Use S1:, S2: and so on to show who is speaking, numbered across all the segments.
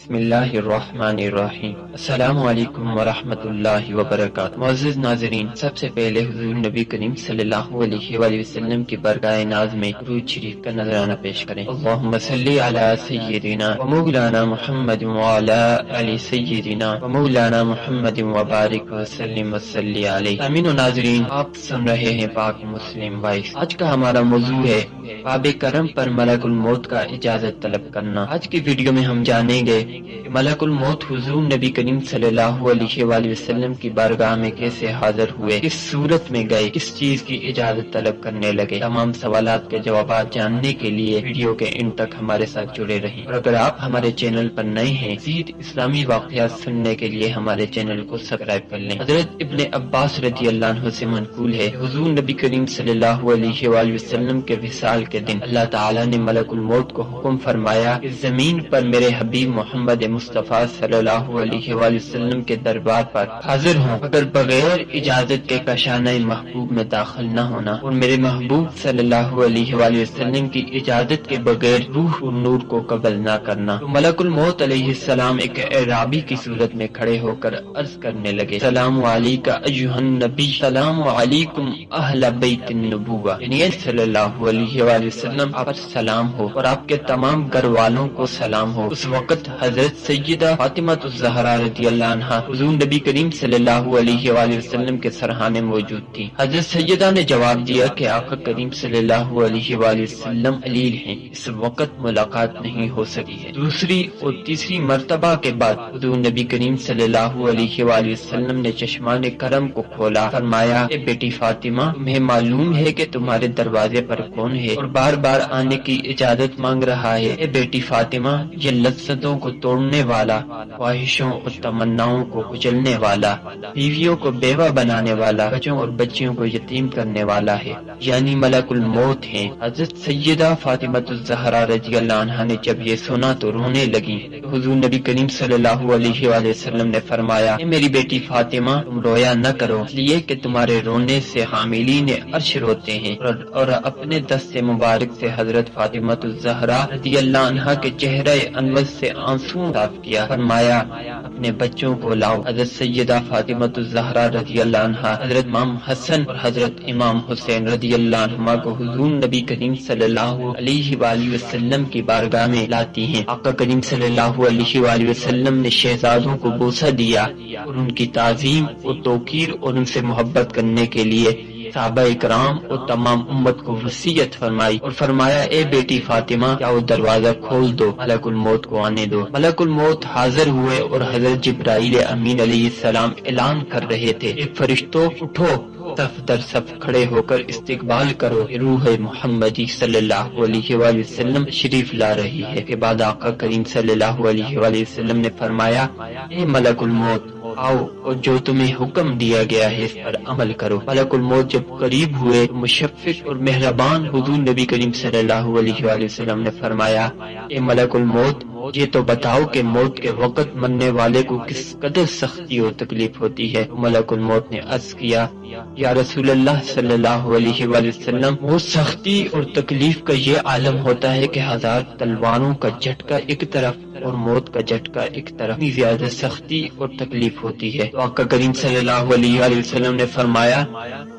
S1: بسم اللہ الرحمن الرحیم۔ السلام علیکم ورحمۃ اللہ وبرکاتہ۔ معزز ناظرین، سب سے پہلے حضور نبی کریم صلی اللہ علیہ وآلہ وسلم کی برگاہ ناز میں درود شریف کا نذرانہ پیش کریں۔ اللہم صلی علی سیدنا و مولانا محمد وعلی آل سیدنا و مولانا محمد وبارک وسلم وصلی علیہ۔ امین و ناظرین، آپ سن رہے ہیں پاک مسلم وائس۔ آج کا ہمارا موضوع ہے باب کرم پر ملک الموت کا اجازت طلب کرنا۔ آج کی ویڈیو میں ہم جانیں گے کہ ملک الموت حضور نبی کریم صلی اللہ علیہ وآلہ وسلم کی بارگاہ میں کیسے حاضر ہوئے، کس صورت میں گئے، کس چیز کی اجازت طلب کرنے لگے۔ تمام سوالات کے جوابات جاننے کے لیے ویڈیو کے انڈ تک ہمارے ساتھ جڑے رہیں، اور اگر آپ ہمارے چینل پر نئے ہیں، مزید اسلامی واقعات سننے کے لیے ہمارے چینل کو سبسکرائب کر لیں۔ حضرت ابن عباس رضی اللہ عنہ سے منقول ہے، حضور نبی کریم صلی اللہ علیہ وآلہ وسلم کے وصال کے دن اللہ تعالیٰ نے ملک الموت کو حکم فرمایا کہ زمین پر میرے حبیب محمد مصطفیٰ صلی اللہ علیہ وآلہ وسلم کے دربار پر حاضر ہوں، اگر بغیر اجازت کے کاشانہ محبوب میں داخل نہ ہونا، اور میرے محبوب صلی اللہ علیہ وآلہ وسلم کی اجازت کے بغیر روح اور نور کو قبل نہ کرنا۔ تو ملک الموت علیہ السلام ایک اعرابی کی صورت میں کھڑے ہو کر عرض کرنے لگے، سلام علیکہ ایھا النبی، سلام علیکم اہل بیت النبوہ، یعنی صلی اللہ علیہ وآلہ وسلم آپ پر سلام ہو اور آپ کے تمام گھر والوں کو سلام ہو۔ اس وقت حضرت سیدہ فاطمہ الزہرا رضی اللہ عنہا حضور نبی کریم صلی اللہ علیہ وآلہ وسلم کے سرحانے موجود تھی۔ حضرت سیدہ نے جواب دیا کہ آقا کریم صلی اللہ علیہ وآلہ وسلم علیل ہیں، اس وقت ملاقات نہیں ہو سکی ہے۔ دوسری اور تیسری مرتبہ کے بعد حضور نبی کریم صلی اللہ علیہ وآلہ وسلم نے چشمان کرم کو کھولا، فرمایا، اے بیٹی فاطمہ، تمہیں معلوم ہے کہ تمہارے دروازے پر کون ہے اور بار بار آنے کی اجازت مانگ رہا ہے۔ اے بیٹی فاطمہ، یہ لذتوں کو توڑنے والا، خواہشوں اور تمناؤں کو کچلنے والا، بیویوں کو بیوہ بنانے والا، بچوں اور بچیوں کو یتیم کرنے والا ہے، یعنی ملک الموت ہے۔ حضرت سیدہ فاطمہ الزہرا رضی اللہ عنہا نے جب یہ سنا تو رونے لگی۔ حضور نبی کریم صلی اللہ علیہ وآلہ وسلم نے فرمایا، اے میری بیٹی فاطمہ، تم رویا نہ کرو، اس لیے کہ تمہارے رونے سے حاملین عرش روتے ہیں۔ اور اپنے دست مبارک سے حضرت فاطمہ الزہرا رضی اللہ عنہا کے چہرہ انور سے آنسو صاف کیا، فرمایا، اپنے بچوں کو لاؤ۔ حضرت سیدہ فاطمہ الزہرا رضی اللہ عنہا حضرت امام حسن اور حضرت امام حسین رضی اللہ عنہما کو حضور نبی کریم صلی اللہ علیہ وآلہ وسلم کی بارگاہ میں لاتی ہیں۔ آقا کریم صلی اللہ علیہ وآلہ وسلم نے شہزادوں کو بوسہ دیا اور ان کی تعظیم اور توقیر اور ان سے محبت کرنے کے لیے صحابہ اکرام اور تمام امت کو وصیت فرمائی اور فرمایا، اے بیٹی فاطمہ، جاؤ دروازہ کھول دو، ملک الموت کو آنے دو۔ ملک الموت حاضر ہوئے اور حضرت جبرائیل امین علیہ السلام اعلان کر رہے تھے، اے فرشتوں، اٹھو، صف در صف کھڑے ہو کر استقبال کرو، روح محمدی صلی اللہ علیہ وآلہ وسلم تشریف لا رہی ہے۔ کے بعد آقا کریم صلی اللہ علیہ وآلہ وسلم نے فرمایا، اے ملک الموت، آؤ اور جو تمہیں حکم دیا گیا ہے اس پر عمل کرو۔ ملک الموت جب قریب ہوئے تو مشفق اور مہربان حضور نبی کریم صلی اللہ علیہ وآلہ وسلم نے فرمایا، اے ملک الموت، یہ تو بتاؤ کہ موت کے وقت مرنے والے کو کس قدر سختی اور تکلیف ہوتی ہے۔ ملک الموت نے عرض کیا، یا رسول اللہ صلی اللہ علیہ وآلہ وسلم، وہ سختی اور تکلیف کا یہ عالم ہوتا ہے کہ ہزار تلواروں کا جھٹکا ایک طرف اور موت کا جھٹکا ایک طرف، اتنی زیادہ سختی اور تکلیف ہوتی ہے۔ تو آقا کریم صلی اللہ علیہ وآلہ وسلم نے فرمایا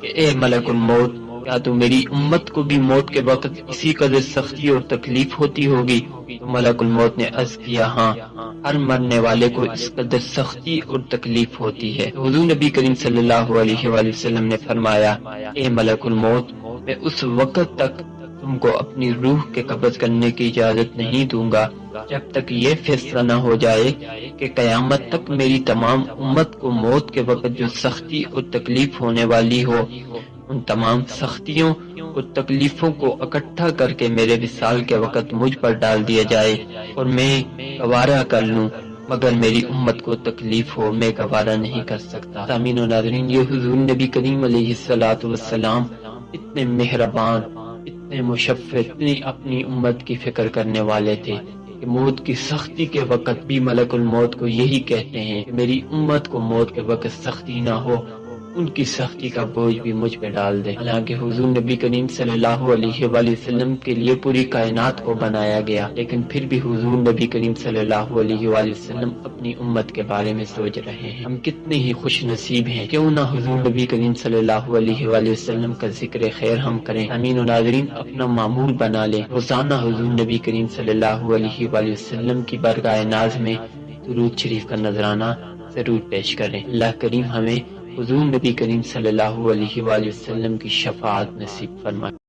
S1: کہ اے ملک الموت، کیا تو میری امت کو بھی موت کے وقت اسی قدر سختی اور تکلیف ہوتی ہوگی؟ تو ملک الموت نے عرض کیا، ہاں، ہر مرنے والے کو اس قدر سختی اور تکلیف ہوتی ہے۔ تو حضور نبی کریم صلی اللہ علیہ وآلہ وسلم نے فرمایا، اے ملک الموت، میں اس وقت تک تم کو اپنی روح کے قبض کرنے کی اجازت نہیں دوں گا جب تک یہ فیصلہ نہ ہو جائے کہ قیامت تک میری تمام امت کو موت کے وقت جو سختی اور تکلیف ہونے والی ہو، ان تمام سختیوں اور تکلیفوں کو اکٹھا کر کے میرے وصال کے وقت مجھ پر ڈال دیا جائے اور میں گوارا کر لوں، مگر میری امت کو تکلیف ہو، میں گوارا نہیں کر سکتا۔ سامعین و ناظرین، یہ حضور نبی کریم علیہ الصلوۃ والسلام اتنے مہربان، اتنے مشفق، اتنی اپنی امت کی فکر کرنے والے تھے کہ موت کی سختی کے وقت بھی ملک الموت کو یہی کہتے ہیں کہ میری امت کو موت کے وقت سختی نہ ہو، ان کی سختی کا بوجھ بھی مجھ پہ ڈال دے۔ حالانکہ حضور نبی کریم صلی اللہ علیہ وآلہ وسلم کے لیے پوری کائنات کو بنایا گیا، لیکن پھر بھی حضور نبی کریم صلی اللہ علیہ وآلہ وسلم اپنی امت کے بارے میں سوچ رہے ہیں۔ ہم کتنے ہی خوش نصیب ہیں، کیوں نہ حضور نبی کریم صلی اللہ علیہ وآلہ وسلم کا ذکر خیر ہم کریں۔ امین و ناظرین، اپنا معمول بنا لیں، روزانہ حضور نبی کریم صلی اللہ علیہ وآلہ وسلم کی بارگاہ ناز میں درود شریف کا نذرانہ ضرور پیش کریں۔ اللہ کریم ہمیں حضور نبی کریم صلی اللہ علیہ وآلہ وسلم کی شفاعت نصیب فرمائے۔